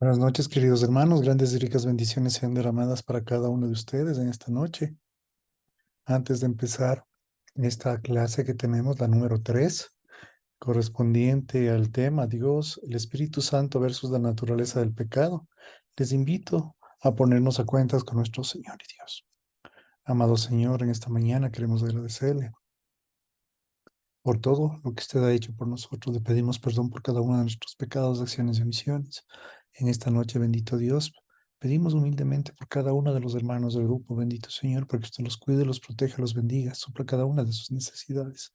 Buenas noches, queridos hermanos. Grandes y ricas bendiciones sean derramadas para cada uno de ustedes en esta noche. Antes de empezar esta clase que tenemos, la número 3, correspondiente al tema Dios, el Espíritu Santo versus la naturaleza del pecado, les invito a ponernos a cuentas con nuestro Señor y Dios. Amado Señor, en esta mañana queremos agradecerle por todo lo que usted ha hecho por nosotros. Le pedimos perdón por cada uno de nuestros pecados, acciones y omisiones. En esta noche, bendito Dios, pedimos humildemente por cada uno de los hermanos del grupo, bendito Señor, para que usted los cuide, los proteja, los bendiga, supla cada una de sus necesidades.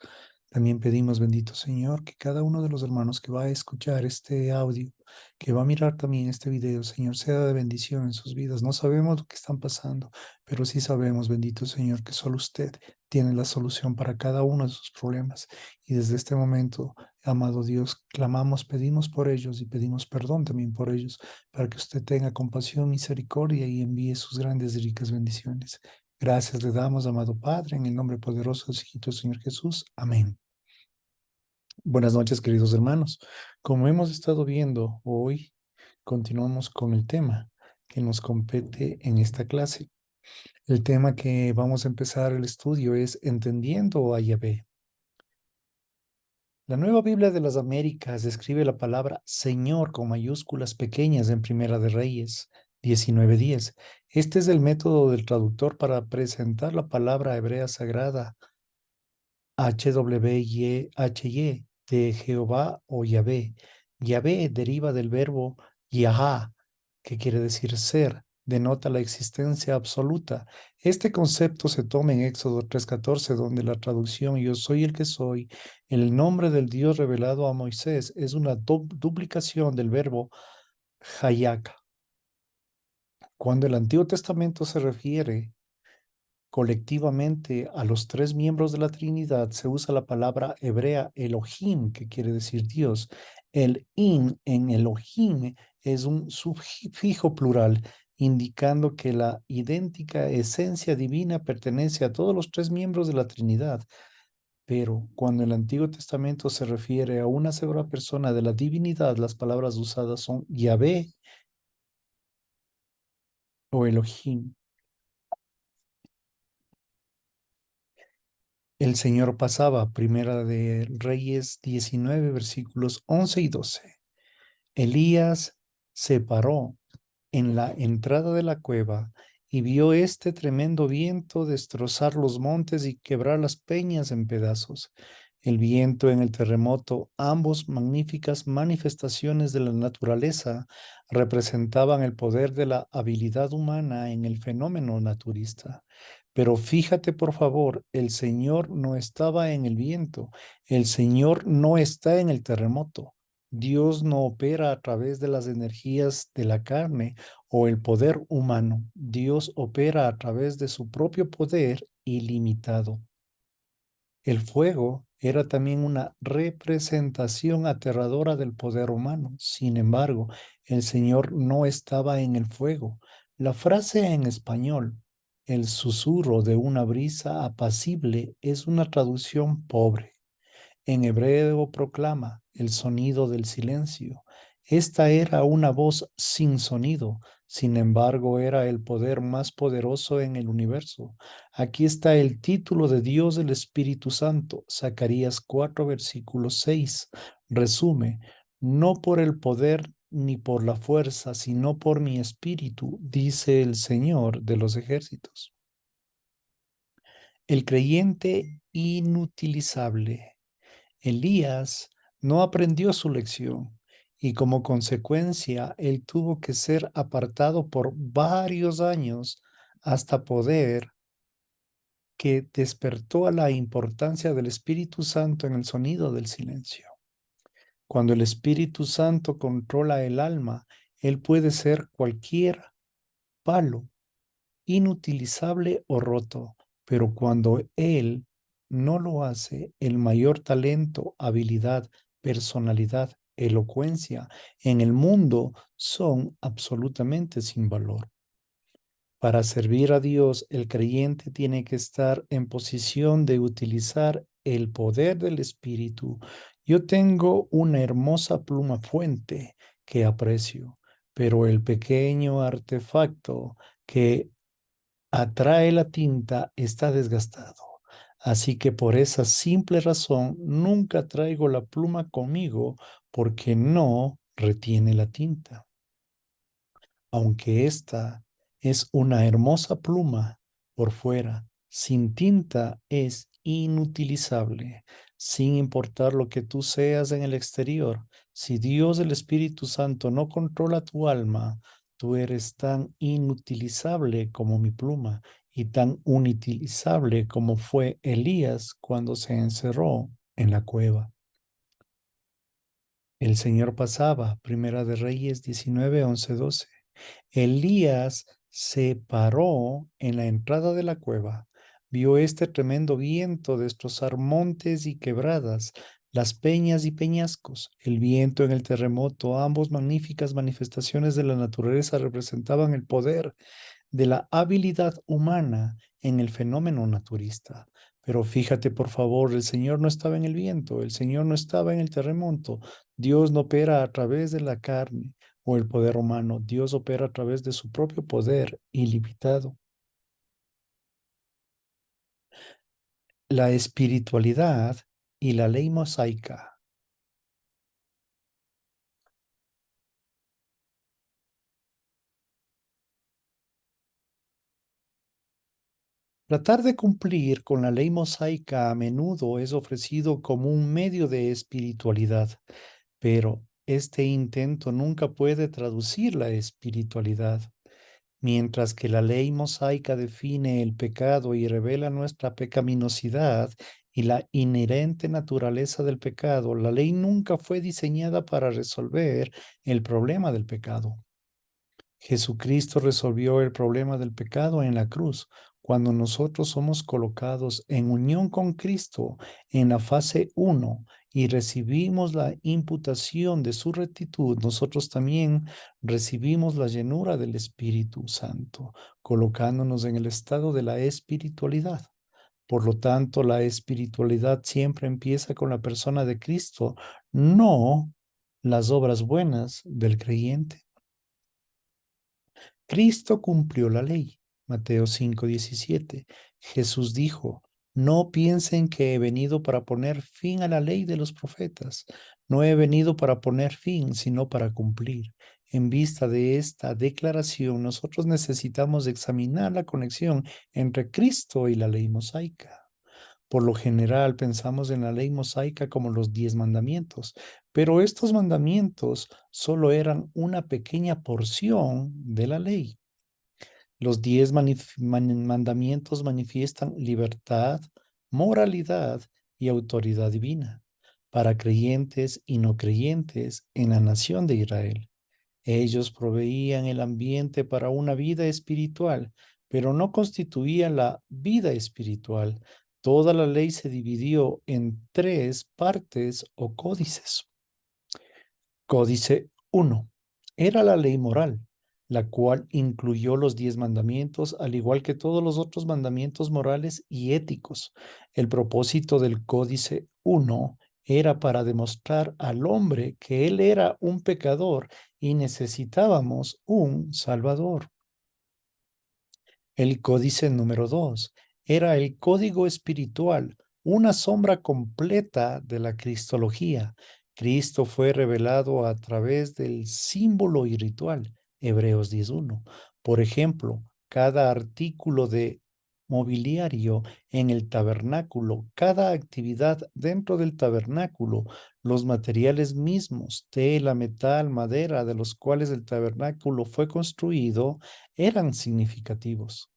También pedimos, bendito Señor, que cada uno de los hermanos que va a escuchar este audio, que va a mirar también este video, Señor, sea de bendición en sus vidas. No sabemos lo que están pasando, pero sí sabemos, bendito Señor, que solo usted tiene la solución para cada uno de sus problemas. Y desde este momento, amado Dios, clamamos, pedimos por ellos y pedimos perdón también por ellos, para que usted tenga compasión, misericordia y envíe sus grandes y ricas bendiciones. Gracias le damos, amado Padre, en el nombre poderoso de su Hijo, Señor Jesús. Amén. Buenas noches, queridos hermanos. Como hemos estado viendo hoy, continuamos con el tema que nos compete en esta clase. El tema que vamos a empezar el estudio es Entendiendo a Yahvé. La Nueva Biblia de las Américas escribe la palabra Señor con mayúsculas pequeñas en Primera de Reyes 19:10. Este es el método del traductor para presentar la palabra hebrea sagrada HWYHY de Jehová o Yahvé. Yahvé deriva del verbo Yahá, que quiere decir ser, denota la existencia absoluta. Este concepto se toma en Éxodo 3:14, donde la traducción yo soy el que soy, el nombre del Dios revelado a Moisés, es una duplicación del verbo Hayaka. Cuando el Antiguo Testamento se refiere colectivamente a los tres miembros de la Trinidad, se usa la palabra hebrea Elohim, que quiere decir Dios. El in en Elohim es un sufijo plural, indicando que la idéntica esencia divina pertenece a todos los tres miembros de la Trinidad. Pero cuando el Antiguo Testamento se refiere a una sola persona de la divinidad, las palabras usadas son Yahvé o Elohim. El Señor pasaba, Primera de Reyes 19, versículos 11 y 12. Elías se paró en la entrada de la cueva y vio este tremendo viento destrozar los montes y quebrar las peñas en pedazos. El viento en el terremoto, ambos magníficas manifestaciones de la naturaleza, representaban el poder de la habilidad humana en el fenómeno naturista. Pero fíjate, por favor, el Señor no estaba en el viento, el Señor no está en el terremoto. Dios no opera a través de las energías de la carne o el poder humano. Dios opera a través de su propio poder ilimitado. El fuego era también una representación aterradora del poder humano. Sin embargo, el Señor no estaba en el fuego. La frase en español, el susurro de una brisa apacible, es una traducción pobre. En hebreo proclama el sonido del silencio. Esta era una voz sin sonido, sin embargo era el poder más poderoso en el universo. Aquí está el título de Dios del Espíritu Santo, Zacarías 4, versículo 6. Resume, no por el poder ni por la fuerza, sino por mi espíritu, dice el Señor de los ejércitos. El creyente inutilizable. Elías no aprendió su lección y como consecuencia él tuvo que ser apartado por varios años hasta poder que despertó a la importancia del Espíritu Santo en el sonido del silencio. Cuando el Espíritu Santo controla el alma, él puede ser cualquier palo inutilizable o roto, pero cuando él no lo hace, el mayor talento, habilidad, personalidad, elocuencia en el mundo son absolutamente sin valor. Para servir a Dios, el creyente tiene que estar en posición de utilizar el poder del Espíritu. Yo tengo una hermosa pluma fuente que aprecio, pero el pequeño artefacto que atrae la tinta está desgastado. Así que por esa simple razón nunca traigo la pluma conmigo porque no retiene la tinta. Aunque esta es una hermosa pluma por fuera, sin tinta es inutilizable, sin importar lo que tú seas en el exterior. Si Dios, el Espíritu Santo, no controla tu alma, tú eres tan inutilizable como mi pluma y tan inutilizable como fue Elías cuando se encerró en la cueva. El Señor pasaba, Primera de Reyes 19, 11, 12. Elías se paró en la entrada de la cueva, vio este tremendo viento destrozar montes y quebradas, las peñas y peñascos, el viento en el terremoto, ambos magníficas manifestaciones de la naturaleza representaban el poder de la habilidad humana en el fenómeno naturista. Pero fíjate, por favor, el Señor no estaba en el viento, el Señor no estaba en el terremoto. Dios no opera a través de la carne o el poder humano. Dios opera a través de su propio poder ilimitado. La espiritualidad y la ley mosaica. Tratar de cumplir con la ley mosaica a menudo es ofrecido como un medio de espiritualidad, pero este intento nunca puede traducir la espiritualidad. Mientras que la ley mosaica define el pecado y revela nuestra pecaminosidad y la inherente naturaleza del pecado, la ley nunca fue diseñada para resolver el problema del pecado. Jesucristo resolvió el problema del pecado en la cruz. Cuando nosotros somos colocados en unión con Cristo en la fase uno y recibimos la imputación de su rectitud, nosotros también recibimos la llenura del Espíritu Santo, colocándonos en el estado de la espiritualidad. Por lo tanto, la espiritualidad siempre empieza con la persona de Cristo, no las obras buenas del creyente. Cristo cumplió la ley. Mateo 5:17. Jesús dijo, no piensen que he venido para poner fin a la ley de los profetas. No he venido para poner fin, sino para cumplir. En vista de esta declaración, nosotros necesitamos examinar la conexión entre Cristo y la ley mosaica. Por lo general pensamos en la ley mosaica como los 10 mandamientos, pero estos mandamientos solo eran una pequeña porción de la ley. Los 10 mandamientos manifiestan libertad, moralidad y autoridad divina para creyentes y no creyentes en la nación de Israel. Ellos proveían el ambiente para una vida espiritual, pero no constituían la vida espiritual. Toda la ley se dividió en 3 partes o códices. Códice 1. Era la ley moral, la cual incluyó los 10 mandamientos, al igual que todos los otros mandamientos morales y éticos. El propósito del Códice 1 era para demostrar al hombre que él era un pecador y necesitábamos un Salvador. El códice número 2 era el código espiritual, una sombra completa de la cristología. Cristo fue revelado a través del símbolo y ritual, Hebreos 10:1. Por ejemplo, cada artículo de mobiliario en el tabernáculo, cada actividad dentro del tabernáculo, los materiales mismos, tela, metal, madera, de los cuales el tabernáculo fue construido, eran significativos.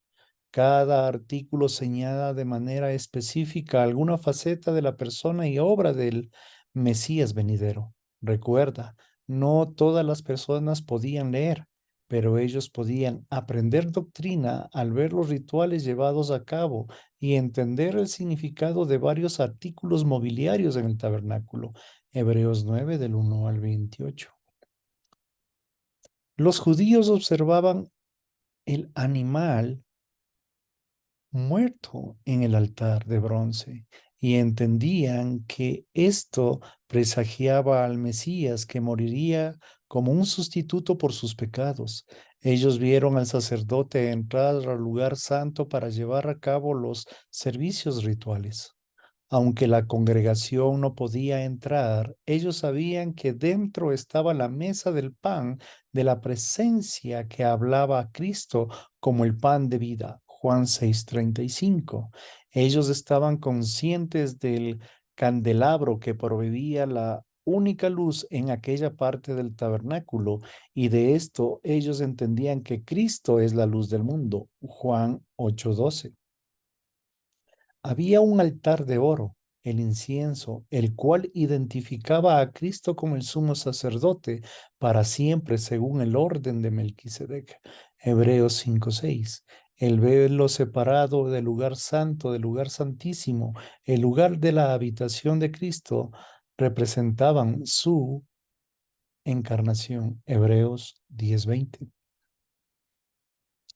Cada artículo señala de manera específica alguna faceta de la persona y obra del Mesías venidero. Recuerda, no todas las personas podían leer, pero ellos podían aprender doctrina al ver los rituales llevados a cabo y entender el significado de varios artículos mobiliarios en el tabernáculo. Hebreos 9 del 1 al 28. Los judíos observaban el animal muerto en el altar de bronce y entendían que esto presagiaba al Mesías que moriría como un sustituto por sus pecados. Ellos vieron al sacerdote entrar al lugar santo para llevar a cabo los servicios rituales. Aunque la congregación no podía entrar, ellos sabían que dentro estaba la mesa del pan de la presencia que hablaba a Cristo como el pan de vida. Juan 6:35. Ellos estaban conscientes del candelabro que proveía la única luz en aquella parte del tabernáculo, y de esto ellos entendían que Cristo es la luz del mundo. Juan 8:12. Había un altar de oro, el incienso, el cual identificaba a Cristo como el sumo sacerdote para siempre según el orden de Melquisedec. Hebreos 5:6. El velo separado del lugar santo, del lugar santísimo, el lugar de la habitación de Cristo, representaban su encarnación. Hebreos 10:20.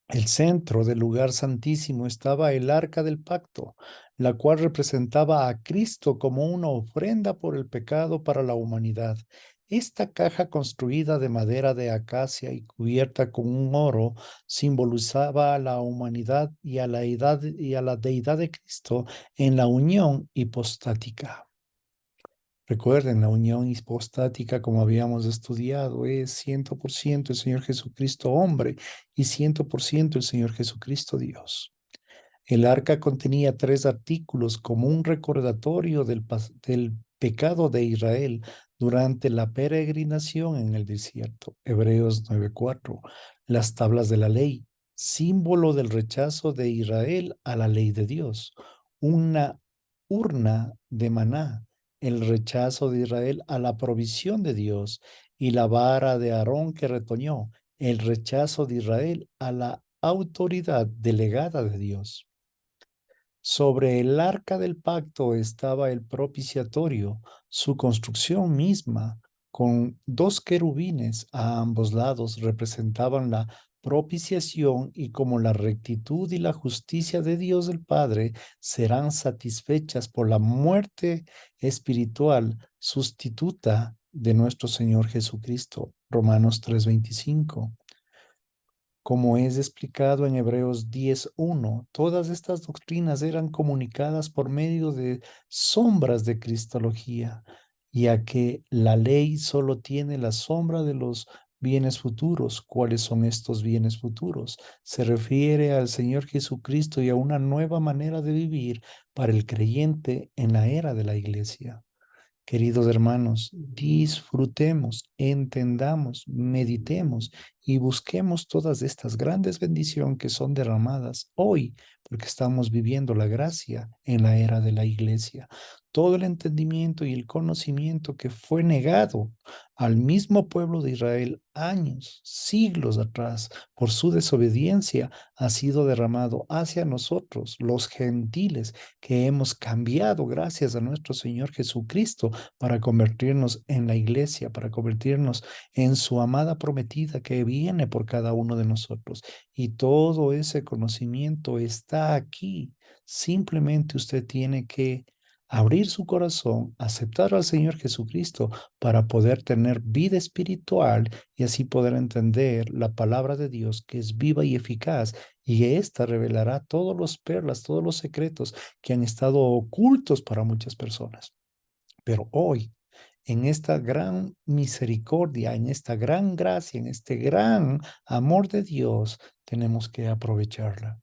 El centro del lugar santísimo estaba el arca del pacto, la cual representaba a Cristo como una ofrenda por el pecado para la humanidad. Esta caja construida de madera de acacia y cubierta con un oro simbolizaba a la humanidad y a la deidad de Cristo en la unión hipostática. Recuerden, la unión hipostática, como habíamos estudiado, es 100% el Señor Jesucristo hombre y 100% el Señor Jesucristo Dios. El arca contenía tres artículos como un recordatorio del pecado de Israel durante la peregrinación en el desierto. Hebreos 9:4. Las tablas de la ley, símbolo del rechazo de Israel a la ley de Dios. Una urna de maná, el rechazo de Israel a la provisión de Dios. Y la vara de Aarón que retoñó, el rechazo de Israel a la autoridad delegada de Dios. Sobre el arca del pacto estaba el propiciatorio, su construcción misma, con dos querubines a ambos lados, representaban la propiciación, y como la rectitud y la justicia de Dios el Padre serán satisfechas por la muerte espiritual sustituta de nuestro Señor Jesucristo. Romanos 3:25. Como es explicado en Hebreos 10:1, todas estas doctrinas eran comunicadas por medio de sombras de cristología, ya que la ley solo tiene la sombra de los bienes futuros. ¿Cuáles son estos bienes futuros? Se refiere al Señor Jesucristo y a una nueva manera de vivir para el creyente en la era de la iglesia. Queridos hermanos, disfrutemos, entendamos, meditemos y busquemos todas estas grandes bendiciones que son derramadas hoy, porque estamos viviendo la gracia en la era de la iglesia. Todo el entendimiento y el conocimiento que fue negado al mismo pueblo de Israel años, siglos atrás, por su desobediencia, ha sido derramado hacia nosotros, los gentiles, que hemos cambiado gracias a nuestro Señor Jesucristo para convertirnos en la iglesia, para convertirnos en su amada prometida que viene por cada uno de nosotros. Y todo ese conocimiento está aquí. Simplemente usted tiene que abrir su corazón, aceptar al Señor Jesucristo para poder tener vida espiritual y así poder entender la palabra de Dios, que es viva y eficaz, y ésta revelará todos los perlas, todos los secretos que han estado ocultos para muchas personas. Pero hoy, en esta gran misericordia, en esta gran gracia, en este gran amor de Dios, tenemos que aprovecharla.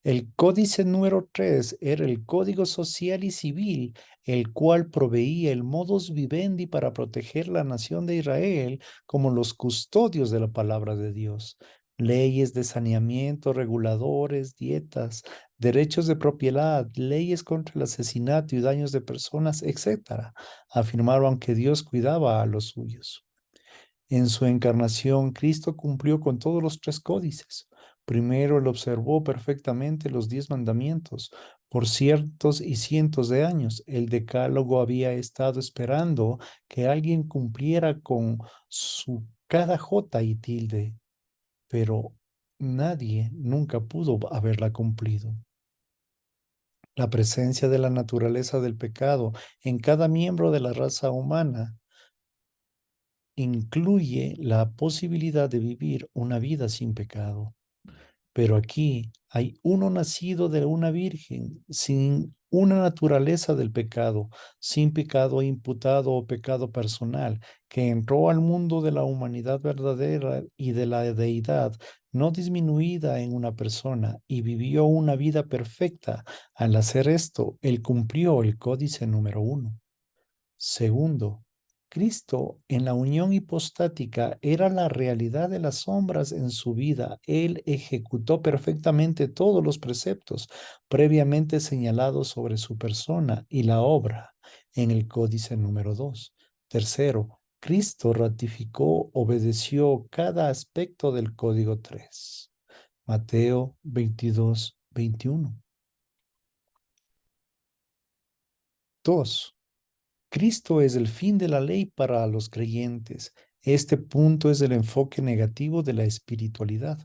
El códice número 3 era el código social y civil, el cual proveía el modus vivendi para proteger la nación de Israel como los custodios de la palabra de Dios. Leyes de saneamiento, reguladores, dietas, derechos de propiedad, leyes contra el asesinato y daños de personas, etcétera, afirmaron que Dios cuidaba a los suyos. En su encarnación, Cristo cumplió con todos los tres códices. Primero, él observó perfectamente los 10 mandamientos. Por cientos y cientos de años, el decálogo había estado esperando que alguien cumpliera con su cada jota y tilde, pero nadie nunca pudo haberla cumplido. La presencia de la naturaleza del pecado en cada miembro de la raza humana incluye la posibilidad de vivir una vida sin pecado. Pero aquí hay uno nacido de una virgen, sin una naturaleza del pecado, sin pecado imputado o pecado personal, que entró al mundo de la humanidad verdadera y de la deidad, no disminuida en una persona, y vivió una vida perfecta. Al hacer esto, él cumplió el códice número 1. Segundo, Cristo en la unión hipostática era la realidad de las sombras en su vida. Él ejecutó perfectamente todos los preceptos previamente señalados sobre su persona y la obra en el códice número 2. Tercero, Cristo ratificó, obedeció cada aspecto del código 3. Mateo 22, 21. 2. Cristo es el fin de la ley para los creyentes. Este punto es el enfoque negativo de la espiritualidad,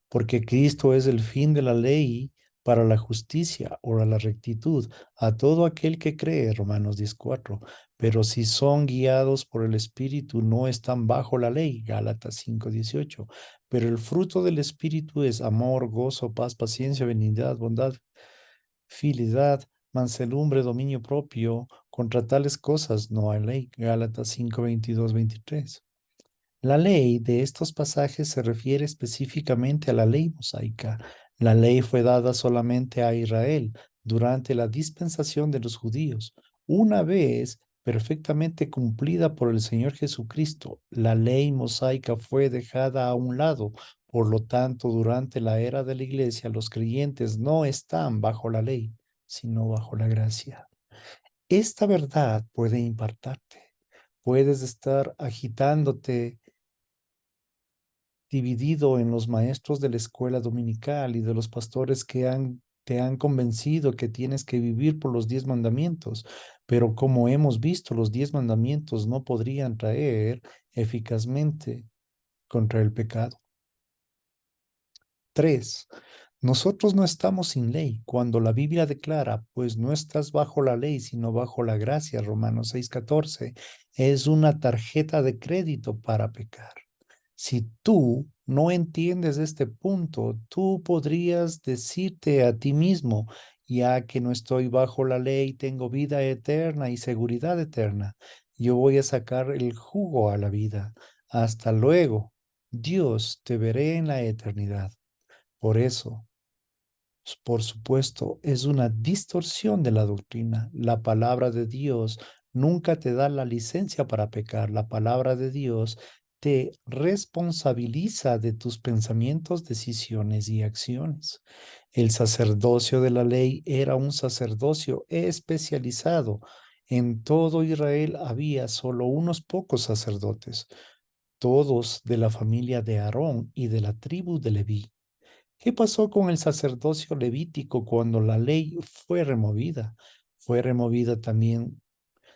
porque Cristo es el fin de la ley para la justicia o la rectitud a todo aquel que cree, Romanos 10:4. Pero si son guiados por el Espíritu, no están bajo la ley, Gálatas 5:18. Pero el fruto del Espíritu es amor, gozo, paz, paciencia, benignidad, bondad, fidelidad, mansedumbre, dominio propio. Contra tales cosas no hay ley. Gálatas 5, 22, 23. La ley de estos pasajes se refiere específicamente a la ley mosaica. La ley fue dada solamente a Israel durante la dispensación de los judíos. Una vez perfectamente cumplida por el Señor Jesucristo, la ley mosaica fue dejada a un lado. Por lo tanto, durante la era de la iglesia, los creyentes no están bajo la ley, sino bajo la gracia. Esta verdad puede impactarte. Puedes estar agitándote dividido en los maestros de la escuela dominical y de los pastores que te han convencido que tienes que vivir por los 10 mandamientos, pero como hemos visto, los 10 mandamientos no podrían traer eficazmente contra el pecado. 3. Nosotros no estamos sin ley. Cuando la Biblia declara, pues no estás bajo la ley, sino bajo la gracia, Romanos 6:14, es una tarjeta de crédito para pecar. Si tú no entiendes este punto, tú podrías decirte a ti mismo, ya que no estoy bajo la ley, tengo vida eterna y seguridad eterna. Yo voy a sacar el jugo a la vida. Hasta luego. Dios, te veré en la eternidad. Por eso, por supuesto, es una distorsión de la doctrina. La palabra de Dios nunca te da la licencia para pecar. La palabra de Dios te responsabiliza de tus pensamientos, decisiones y acciones. El sacerdocio de la ley era un sacerdocio especializado. En todo Israel había solo unos pocos sacerdotes, todos de la familia de Aarón y de la tribu de Leví. ¿Qué pasó con el sacerdocio levítico cuando la ley fue removida? Fue removida también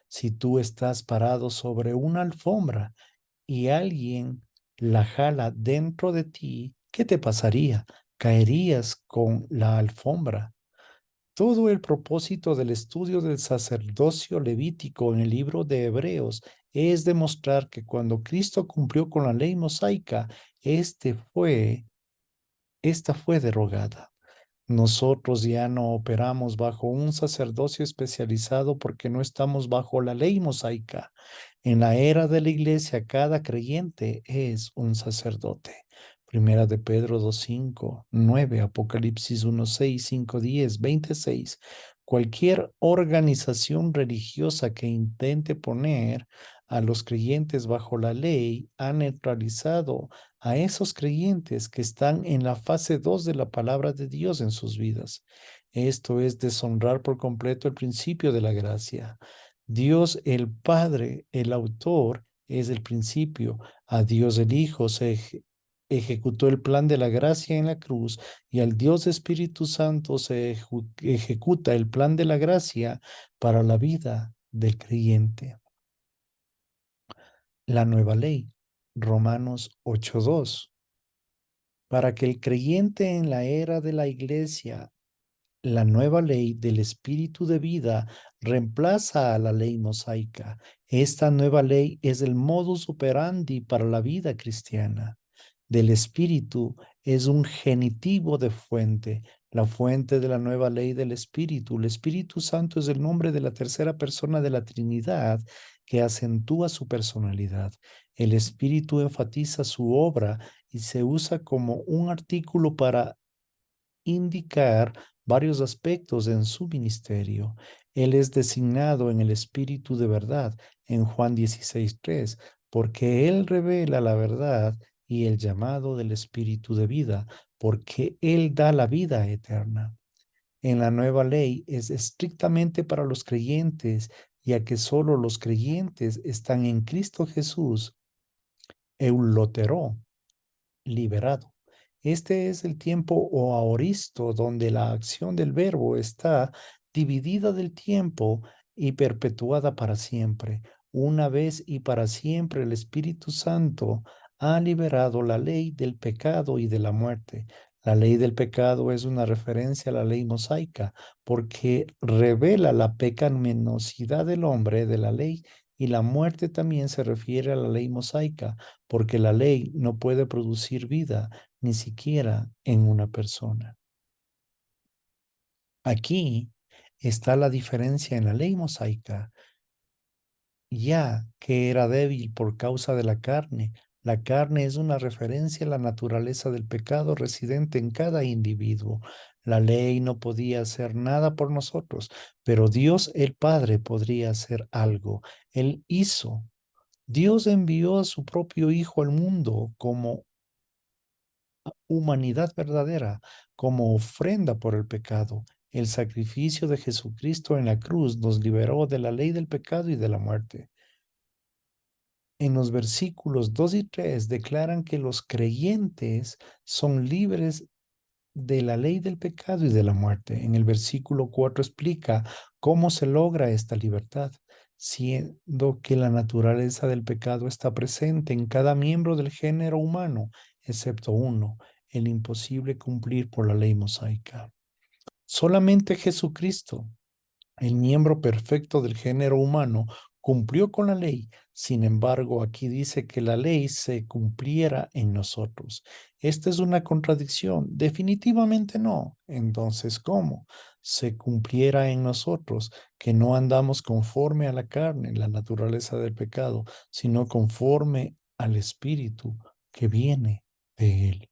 si tú estás parado sobre una alfombra y alguien la jala dentro de ti, ¿qué te pasaría? Caerías con la alfombra. Todo el propósito del estudio del sacerdocio levítico en el libro de Hebreos es demostrar que cuando Cristo cumplió con la ley mosaica, esta fue derogada. Nosotros ya no operamos bajo un sacerdocio especializado porque no estamos bajo la ley mosaica. En la era de la iglesia, cada creyente es un sacerdote. Primera de Pedro 2:5, 9, Apocalipsis 1:6, 5:10, 26. Cualquier organización religiosa que intente poner a los creyentes bajo la ley ha neutralizado a esos creyentes que están en la fase 2 de la palabra de Dios en sus vidas. Esto es deshonrar por completo el principio de la gracia. Dios el Padre, el autor, es el principio. A Dios el Hijo ejecutó el plan de la gracia en la cruz y al Dios Espíritu Santo se ejecuta el plan de la gracia para la vida del creyente. La nueva ley, Romanos 8:2. Para que el creyente en la era de la iglesia La nueva ley del espíritu de vida reemplaza a la ley mosaica. Esta nueva ley es el modus operandi para la vida cristiana. Del espíritu es un genitivo de fuente, la fuente de la nueva ley del espíritu. El Espíritu Santo es el nombre de la tercera persona de la Trinidad que acentúa su personalidad. El espíritu enfatiza su obra y se usa como un artículo para indicar varios aspectos en su ministerio. Él es designado en el Espíritu de verdad en Juan 16:3, porque Él revela la verdad y el llamado del Espíritu de vida, porque Él da la vida eterna. En la nueva ley es estrictamente para los creyentes, ya que solo los creyentes están en Cristo Jesús, eulotero, liberado. Este es el tiempo o aoristo donde la acción del verbo está dividida del tiempo y perpetuada para siempre. Una vez y para siempre el Espíritu Santo ha liberado la ley del pecado y de la muerte. La ley del pecado es una referencia a la ley mosaica porque revela la pecaminosidad del hombre de la ley, y la muerte también se refiere a la ley mosaica porque la ley no puede producir vida ni siquiera en una persona. Aquí está la diferencia en la ley mosaica, ya que era débil por causa de la carne. La carne es una referencia a la naturaleza del pecado residente en cada individuo. La ley no podía hacer nada por nosotros, pero Dios el Padre podría hacer algo. Él hizo. Dios envió a su propio Hijo al mundo como humanidad verdadera, como ofrenda por el pecado. El sacrificio de Jesucristo en la cruz nos liberó de la ley del pecado y de la muerte. En los versículos 2 y 3 declaran que los creyentes son libres de la ley del pecado y de la muerte. En el versículo 4 explica cómo se logra esta libertad, siendo que la naturaleza del pecado está presente en cada miembro del género humano, excepto uno, el imposible cumplir por la ley mosaica. Solamente Jesucristo, el miembro perfecto del género humano, cumplió con la ley. Sin embargo, aquí dice que la ley se cumpliera en nosotros. ¿Esta es una contradicción? Definitivamente no. Entonces, ¿cómo? Se cumpliera en nosotros, que no andamos conforme a la carne, la naturaleza del pecado, sino conforme al Espíritu que viene de Él.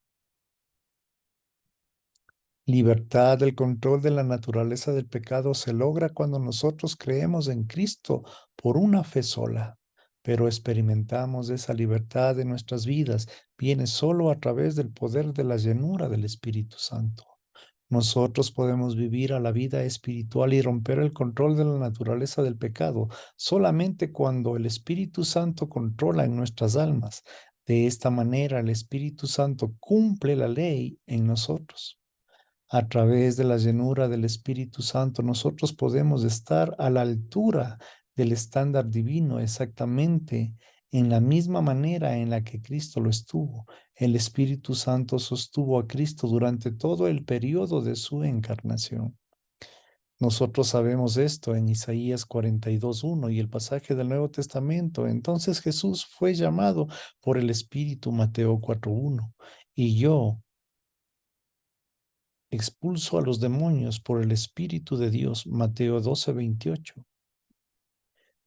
Libertad del control de la naturaleza del pecado se logra cuando nosotros creemos en Cristo por una fe sola, pero experimentamos esa libertad en nuestras vidas. Viene solo a través del poder de la llenura del Espíritu Santo. Nosotros podemos vivir a la vida espiritual y romper el control de la naturaleza del pecado solamente cuando el Espíritu Santo controla en nuestras almas. De esta manera, el Espíritu Santo cumple la ley en nosotros. A través de la llenura del Espíritu Santo, nosotros podemos estar a la altura del estándar divino exactamente en la misma manera en la que Cristo lo estuvo. El Espíritu Santo sostuvo a Cristo durante todo el periodo de su encarnación. Nosotros sabemos esto en Isaías 42:1 y el pasaje del Nuevo Testamento. Entonces Jesús fue llamado por el Espíritu, Mateo 4:1. Y yo, expulso a los demonios por el Espíritu de Dios, Mateo 12:28.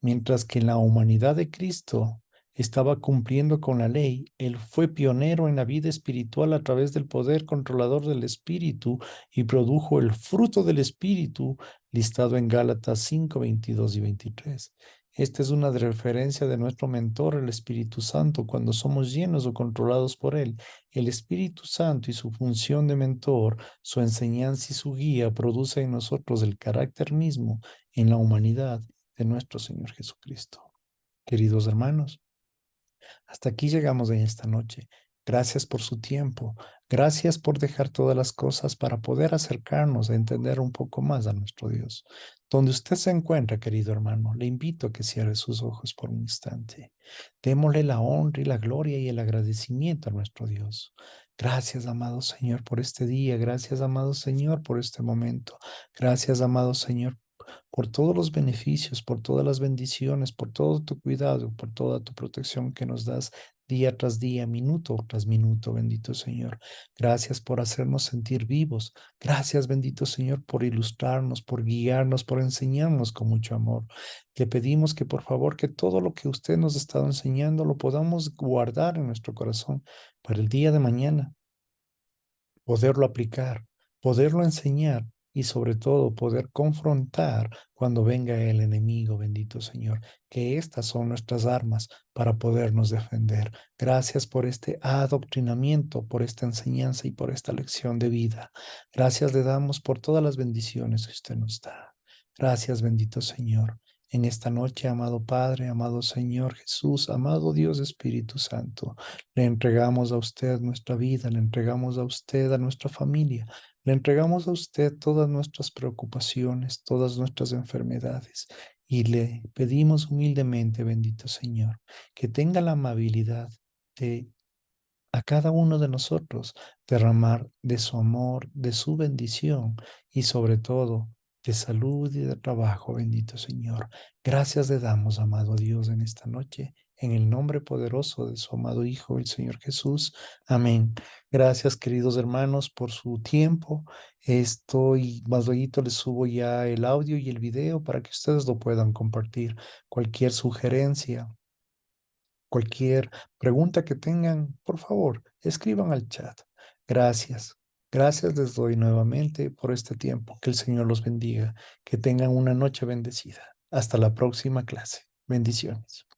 Mientras que la humanidad de Cristo estaba cumpliendo con la ley, Él fue pionero en la vida espiritual a través del poder controlador del Espíritu y produjo el fruto del Espíritu listado en Gálatas 5:22 y 23. Esta es una referencia de nuestro mentor, el Espíritu Santo, cuando somos llenos o controlados por Él. El Espíritu Santo y su función de mentor, su enseñanza y su guía produce en nosotros el carácter mismo en la humanidad de nuestro Señor Jesucristo. Queridos hermanos, hasta aquí llegamos en esta noche. Gracias por su tiempo. Gracias por dejar todas las cosas para poder acercarnos a entender un poco más a nuestro Dios. Donde usted se encuentra, querido hermano, le invito a que cierre sus ojos por un instante. Démosle la honra y la gloria y el agradecimiento a nuestro Dios. Gracias, amado Señor, por este día. Gracias, amado Señor, por este momento. Gracias, amado Señor, por todos los beneficios, por todas las bendiciones, por todo tu cuidado, por toda tu protección que nos das día tras día, minuto tras minuto, bendito Señor. Gracias por hacernos sentir vivos. Gracias, bendito Señor, por ilustrarnos, por guiarnos, por enseñarnos con mucho amor. Le pedimos que por favor que todo lo que usted nos ha estado enseñando lo podamos guardar en nuestro corazón para el día de mañana, poderlo aplicar, poderlo enseñar y sobre todo poder confrontar cuando venga el enemigo, bendito Señor, que estas son nuestras armas para podernos defender. Gracias por este adoctrinamiento, por esta enseñanza y por esta lección de vida. Gracias le damos por todas las bendiciones que usted nos da. Gracias, bendito Señor. En esta noche, amado Padre, amado Señor Jesús, amado Dios Espíritu Santo, le entregamos a usted nuestra vida, le entregamos a usted, a nuestra familia, le entregamos a usted todas nuestras preocupaciones, todas nuestras enfermedades y le pedimos humildemente, bendito Señor, que tenga la amabilidad de a cada uno de nosotros derramar de su amor, de su bendición y sobre todo de salud y de trabajo, bendito Señor. Gracias le damos, amado Dios, en esta noche, en el nombre poderoso de su amado Hijo, el Señor Jesús. Amén. Gracias, queridos hermanos, por su tiempo. Estoy, más luego les subo ya el audio y el video para que ustedes lo puedan compartir. Cualquier sugerencia, cualquier pregunta que tengan, por favor, escriban al chat. Gracias. Gracias les doy nuevamente por este tiempo. Que el Señor los bendiga. Que tengan una noche bendecida. Hasta la próxima clase. Bendiciones.